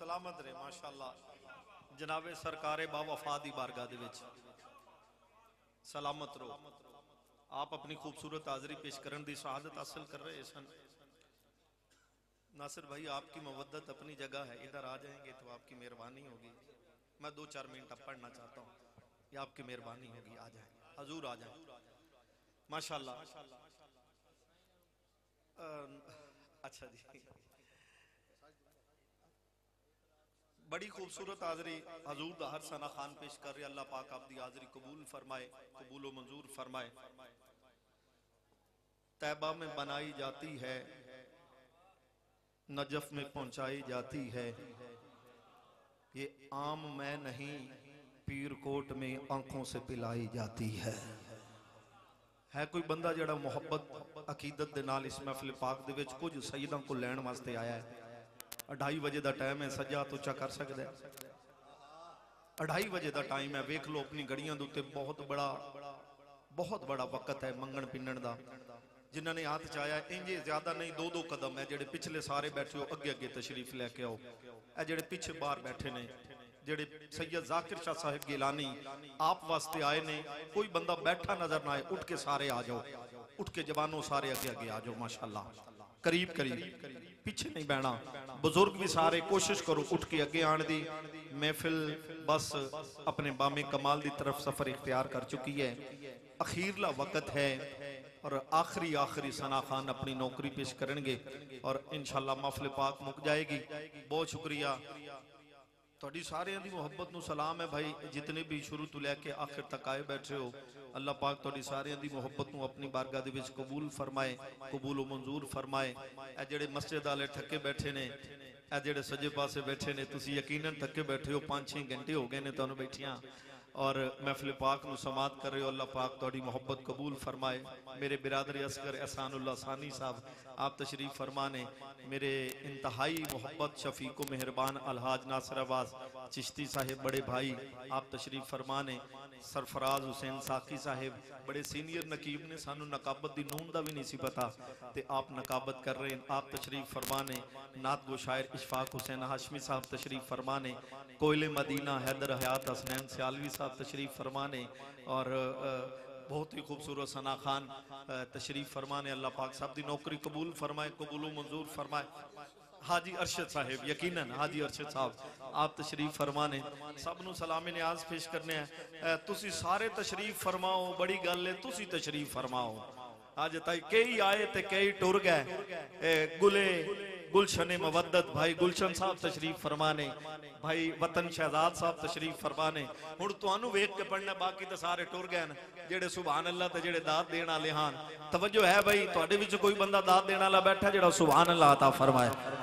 सलामत रहे माशाअल्लाह। जनाबे सरकारे बावफा दी बारगाह दे विच सलामत रहो। आप अपनी खूबसूरत हाजरी पेश करने की शहादत हासिल कर रहे सन। नासिर भाई आपकी मवद्दत अपनी जगह है, इधर आ जाएंगे तो आपकी मेहरबानी होगी। मैं 2-4 मिनट अब पढ़ना चाहता हूँ, ये आपकी मेहरबानी होगी। आ जाए हजूर, आ जाए माशाअल्लाह। अच्छा जी, बड़ी खूबसूरत हाजरी हजूर दा हर सना खान पेश कर रहे। अल्लाह पाक आपकी हाजरी कबूल फरमाए, कबूल व मंजूर फरमाए। तैबा में बनाई जाती है, नजफ में पहुंचाई जाती है। ये आम मैं नहीं, पीर कोट में आंखों से पिलाई जाती है। कोई बंदा जड़ा मुहब्बत अकीदत दे नाल इस महफिल पाक दे विच कुछ सईदां को लैण वास्ते आया है। 2:30 बजे का टाइम है, सज्जा तो उच्चा कर सकता है। 2:30 बजे का टाइम है, वेख लो अपनी घड़ियां दे उत्ते। बहुत बड़ा वक्त है मंगण पिन्नण दा। जिन्होंने हाथ चाया इंजे ज्यादा नहीं, 2-2 कदम है। जेडे पिछले सारे बैठे हो अगे अगे तशरीफ लैके आओ। ए जेडे पीछे बाहर बैठे ने, जेडे सैयद जाकिर शाह साहिब गिलानी आप वास्ते आए ने, कोई बंदा बैठा नजर ना आए, उठ के सारे आ जाओ। उठ के जवानों सारे अगे अगे आ जाओ माशाअल्लाह। करीब करीब, पीछे नहीं बहना। बुजुर्ग भी सारे कोशिश करो उठ के अगे आने दी। महफिल बस अपने बामे कमाल की तरफ सफर इख्तियार कर चुकी है। अखीरला वक्त है और आखिरी सना खान अपनी नौकरी पेश करेंगे और इंशाअल्लाह महफिल पाक मुक जाएगी। बहुत शुक्रिया थोड़ी सारे दी मुहब्बत नू सलाम है भाई। जितने भी शुरू तो लैके आखिर तक आए बैठे हो, अल्लाह पाक थोड़ी सारे दी मुहब्बत नू अपनी बारगाह दे विच कबूल फरमाए, कबूल व मंजूर फरमाए। ए जेड़े मस्जिद वाले थके बैठे ने, ए जेड़े सजे पासे बैठे ने, तुसी यकीनन थके बैठे हो। 5-6 घंटे हो गए ने तुहानू बैठियां और महफिल पाक नू समात कर रहे हो। अल्लाह पाक थोड़ी मोहब्बत कबूल फरमाए। मेरे बिरादर असगर एहसानुल्लाह सानी साहब आप तशरीफ फरमा ने। मेरे इंतहाई मोहब्बत शफीक व मेहरबान अलहाज नासिर अब्बास चिश्ती साहिब बड़े भाई आप तशरीफ फरमा ने। सरफराज हुसैन साकी साहिब बड़े सीनियर नकीब ने, सानू नकाबत दी नून दा भी नहीं सी पता ते आप नकाबत कर रहे हैं। आप तशरीफ फरमा ने। नात गो शायर इशफाक हुसैन हाशमी साहब तशरीफ फरमा ने। कोयले मदीना हैदर हयात हसनैन सियालवी साहब तशरीफ फरमा ने। और बहुत ही खूबसूरत सना खान तशरीफ फरमा ने। अल्लाह पाक साहब दी नौकरी कबूल फरमाए, कबूल मंजूर फरमाए। हाजी अरशद साहिब यकीनन हाजी अरशद साहब आप तशरीफ फरमा ने। सब नू सलाम न्याज पेश करने हैं। तुसी सारे तशरीफ फरमाओ, बड़ी गल है तुसी तशरीफ फरमाओ। अज तक कई आए ते कई टुर गए। गुलशन मवद्दत भाई गुलशन साहब तशरीफ फरमा ने। भाई वतन शहजाद साहब तशरीफ फरमा ने। हुण तुहानू वेख के पढ़ना, बाकी तो सारे टुर गए न। जेड़े सुभान अल्लाह ते जेड़े दात देण वाले हां, तवज्जो है भाई तुहाडे विच कोई बंदा दात देण वाला बैठा जेड़ा सुभान अल्लाह अता फरमाए।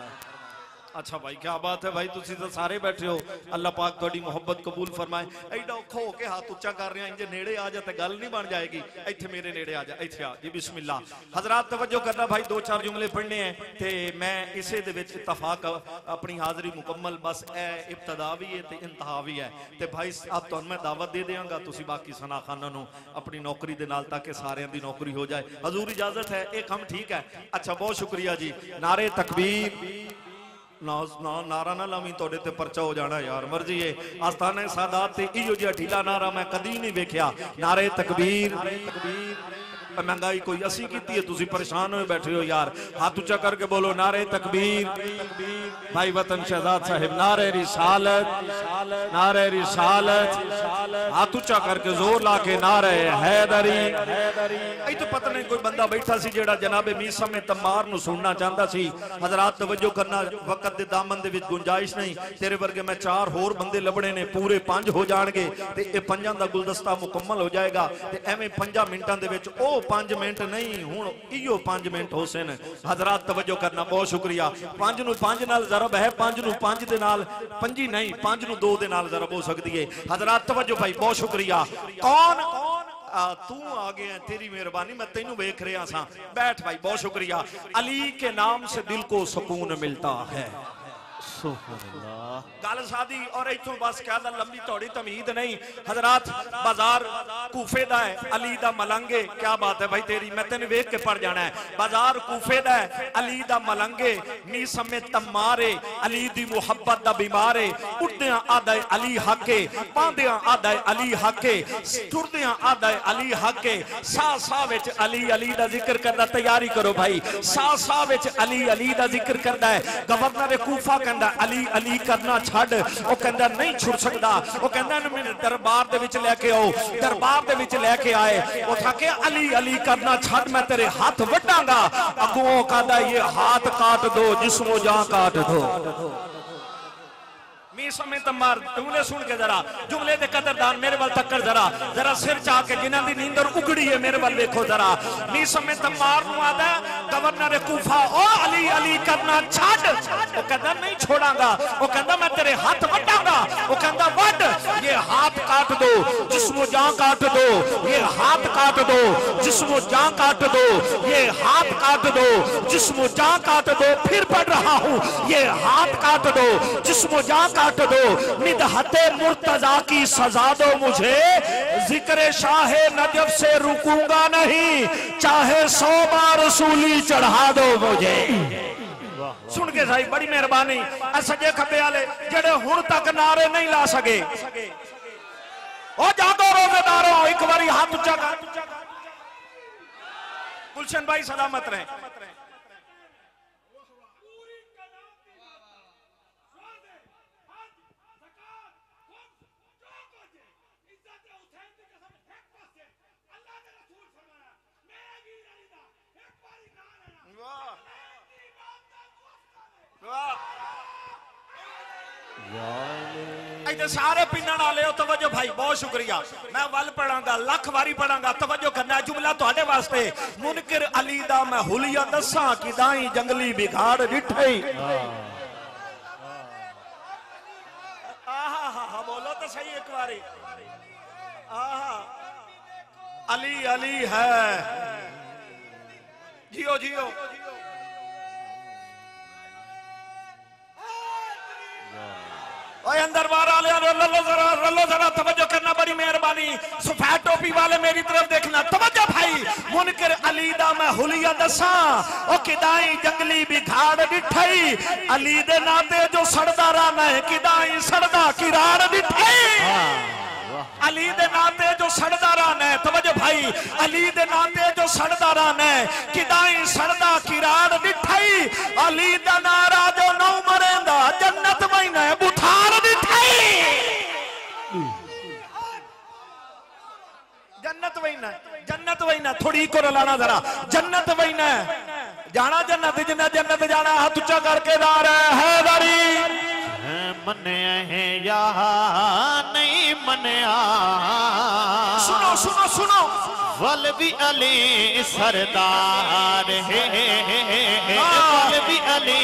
अच्छा भाई क्या बात है भाई, तुसी तो सारे बैठे हो। अल्लाह पाक थोड़ी मोहब्बत कबूल फरमाए। एडा औखा हो के हाथ उच्चा कर रहे हैं, इंजे नेड़े आ जा ते गल नहीं बन जाएगी। इत्थे मेरे नेड़े आ जा, इत्थे आ जी बिस्मिल्लाह। हजरात तवज्जो करना भाई, 2-4 जुमले पढ़ने हैं ते मैं इसे दे विच इत्तफाक अपनी हाजरी मुकम्मल बस ए इब्तदा भी है ते इंतहा भी है ते भाई अब तुहानू मैं दावत दे देंगा। तुसी बाकी सना खाना नू अपनी नौकरी दे नाल ताकि सारियां दी नौकरी हो जाए। हजूर इजाजत है, एक हम ठीक है। अच्छा बहुत शुक्रिया जी। नारे तकबीर नारा ना लावी तोड़े ते परचा हो जाना यार, मर्जी है। आस्थाने सादात ते इहो जिहा ढीला नारा मैं कदी नहीं वेख्या। नारे तकबीर। महंगाई कोई असी कीती है, तुसी परेशान हो बैठे हो यार। हाथ ऊंचा करके बोलो नारे तकबीर। भाई वतन शहजाद साहिब नारे रिसालत, नारे रिसालत। हाथ ऊंचा करके जोर ला के नारे हैदरी। तो पता नहीं कोई बंदा बैठा सी जेड़ा जनाबे मीसा में तमार नू सुनना चाहता सी। हजरात तवज्जो करना, वक्त दे दामन दे विच गुंजाइश नहीं। तेरे वर्गे मैं 4 होर बंदे लभणे ने, पूरे 5 हो जाणगे ते ए 5 दा गुलदस्ता मुकम्मल हो जाएगा। ते एवें 5 मिनटां दे विच ओ 5 मिनट नहीं, हुण इहो 5 मिनट हो सन। हजरात तवज्जो करना, बहुत शुक्रिया। 5 नू 5 नाल ज़रब है, 5 नू 5 दे नाल 5 नहीं, 5 नू 2 दे नाल ज़रब हो सकती है। हजरात तवज्जो भाई बहुत शुक्रिया। कौन तू आ गया, तेरी मेहरबानी, मैं तेनू वेख रहा सा। बैठ भाई बहुत शुक्रिया। अली के नाम से दिल को सुकून मिलता है। गल सादी और इथों बस कह दा लंबी थोड़ी तमीद नहीं हजरात बाजार कूफे दा है अली दा मलंगे क्या बात है भाई तेरी मैं तेन वेख के पढ़ जाना है बाजार कूफे दा है अली दा मलंगे नी समेत तमारे अली दी मुहब्बत दा बीमारे उठदियां आदा अली हके पांदियां आदा अली हके टुरदियां आदा अली हके सा सा विच अली अली दा जिक्र करदा तैयारी करो भाई सा सा विच अली अली दा जिक्र करदा है गवर्नर कूफा कहंदा अली अली करना छड़ ओ कहंदा नहीं छुड़ सकदा ओ कहंदा मेरे दरबार दे विच लेके आओ दरबार दे विच लेके आए ओ थाके अली अली करना छड़ मैं तेरे हाथ वड्डांगा अगों कहंदा ये हाथ काट दो जिस्मो जान काट दो समेत मार जुमले सुन के जरा जुमले दे कदरदान मेरे वाल तक्कर जरा जरा सिर चा के जिन्हां दी नींदर उगड़ी है मेरे वाल देखो जरा मी समेत मार नु आदा गवर्नर कूफा ओ अली अली करना छड़ ओ कहंदा नहीं छोड़ांगा ओ कहंदा मैं तेरे हाथ वड्डांगा ओ कहंदा वड ये हाथ काट दो जिस्मो जान काट दो ये हाथ काट दो जिस्मो जान काट दो ये हाथ काट दो जिस्मो जान काट दो फिर पढ़ रहा हूं ये हाथ काट दो जिस्मो जान काट दो निदहते मुर्तजा की सजा दो मुझे जिक्र शाहे नजफ से रुकूंगा नहीं चाहे 100 बार रसूली चढ़ा दो मुझे सुन के साई बड़ी मेहरबानी सजे खब्बे वाले जेड़े हुण तक नारे नहीं ला सके ओ जागो रोजेदारों एक बारी हाथ ऊंचा कर गुलशन भाई सलामत रहे सारे पीने वाले हो तवज्जो भाई बहुत शुक्रिया मैं वल पढ़ांगा लख वारी पढ़ांगा तवज्जो करना जुमला तुहाडे वास्ते मुनकिर अली दा मैं हुलिया दसा कि दाई जंगली बिगाड़ डिठई आहा हा बोलो तो सही एक बारी आहा अली अली है जियो जियो अंदर बाहर वाले रलो जरा तवज्जो करना बड़ी मेहरबानी सफेद टोपी वाले मेरी तरफ देखना तवज्जो भाई मुनकिर अली दा मैं हुलिया दसा ओ किदाई जंगली बिघाड़ डिठई अली दे नाते जो सड़दा रहना है किदाई सड़दा किराड़ डिठई अली दे नाते जो सड़दा रहना है तवज्जो भाई अली दे नाते जो सड़दा रहना है किदाई सड़दा किराड़ डिठई अली दा नारा जो नौ मरेंदा जन्नत महीना है बुथार डिठई जन्नत वहीना थोड़ी को लाना जरा जन्नत वहीना जाना जन्नत जिन्ना जन्नत जाना हाथ ऊंचा करके दार है दारी मने है या नहीं मनिया सुनो सुनो सुनो वल भी अली सरदार है वल भी अली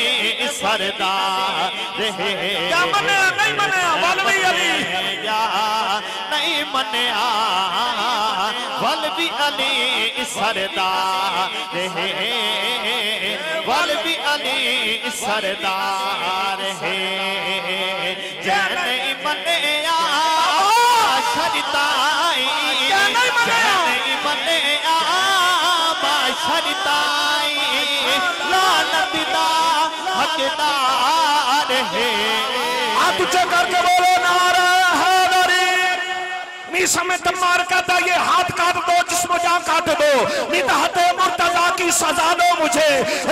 सरदार है क्या मने नहीं मने वल भी अली या नहीं मनिया वल भी अली सरदार है वल भी अली सरदार है जय नहीं मनिया शरिताई नहीं मनिया शरिताई लानत दा हकदार है हाथ ऊंचा करके बोलो नारा हैदरी मी समय तमार कहता ये हाथ काट दो जिस्म जान काट दो निदहते मुर्तजा की सजा दो मुझे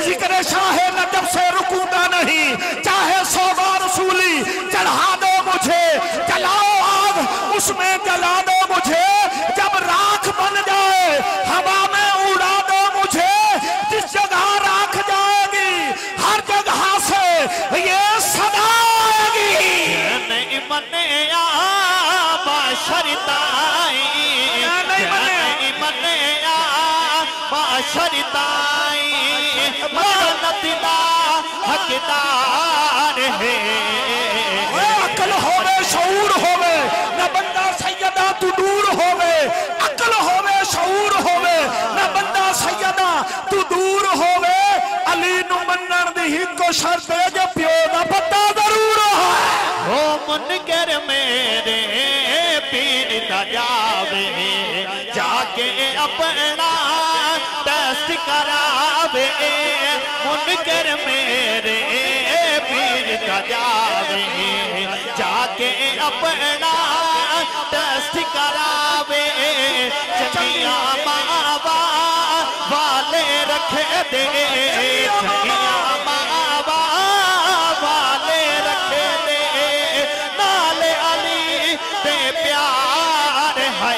जिक्र शाहे नजफ से रुकूंगा नहीं चाहे 100 बार रसूली चढ़ा दो मुझे जलाओ आग उसमें जला दो मुझे जब राख बन जाए हवा में उड़ा दो मुझे जिस जगह राख जाएगी हर जगह से ये सदा आएगी नहीं मनिया बाशरिताई नहीं मनिया बाशरिताई मानत दा हकदार है अकल होवे शऊर होवे न बंदा सैयदा तू दूर होवे अकल होवे शऊर होवे न बंदा सैयदा तू दूर होवे अली नु मनण दी हिको शर्त है जो प्यो दा पता जरूर मुनकर मेरे पीर न जावे जाके अपना टेस्ट करावे मुनकर मेरे पीर न जावे जाके अपना टेस्ट करावे चंगिया मावा वाले रखे दे चंगिया मावा वाले रखे दे नाले अली दे प्यार है।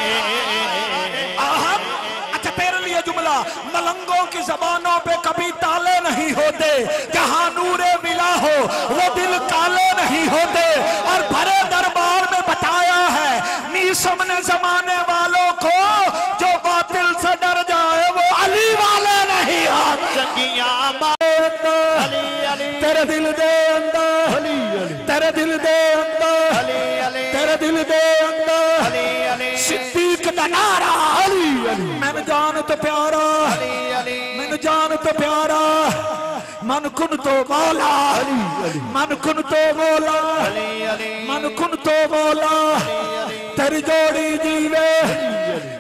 अच्छा तेरे लिए जुमला, मलंगों की जबानों पे कभी ताले नहीं होते, जहां नूरे मिला हो वो दिल काले नहीं होते। और भरे दरबार में बताया है नीसम ने जमाने वालों को जो बातिल से डर जाए वो अली वाले नहीं होते। चंगिया तेरे दिल दे अंदर तेरे दिल दे अंदर तेरे दिल दे अंदर सिद्दीक दा नारा मैंने जान तो प्यारा मैंने जान तो प्यारा मन कुन तो मौला मन कुन तो मौला मन कुन तो मौला तेरी जोड़ी जीवे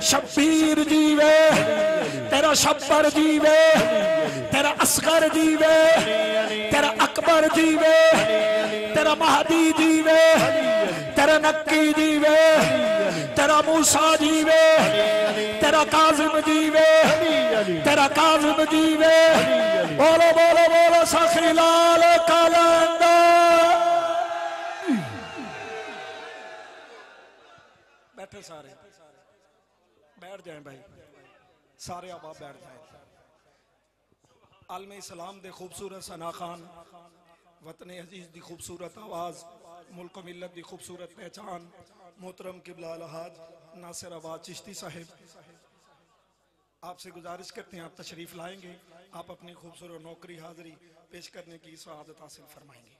शब्बीर जीवे तेरा शब्बर जीवे तेरा असगर जीवे तेरा अकबर जीवे तेरा महदी जीवे तेरा नक्की जीवे तेरा मूसा जीवे तेरा काजिम जीवे तेरा काजिम जीवे। बोलो बोलो बोलो सखी लाल कलंदर। बैठे सारे बैठ जाएं भाई, सारे अब आप बैठ जाएं। आलमे इस्लाम दे खूबसूरत सना खान, वतन अजीज दी खूबसूरत आवाज़, मुल्क मिल्लत दी खूबसूरत पहचान, मोहतरम किबला अलहाज नासिर आबाद चिश्ती साहिब, आपसे गुजारिश करते हैं आप तशरीफ़ लाएंगे, आप अपनी खूबसूरत नौकरी हाज़िरी पेश करने की सआदत हासिल फरमाएंगे।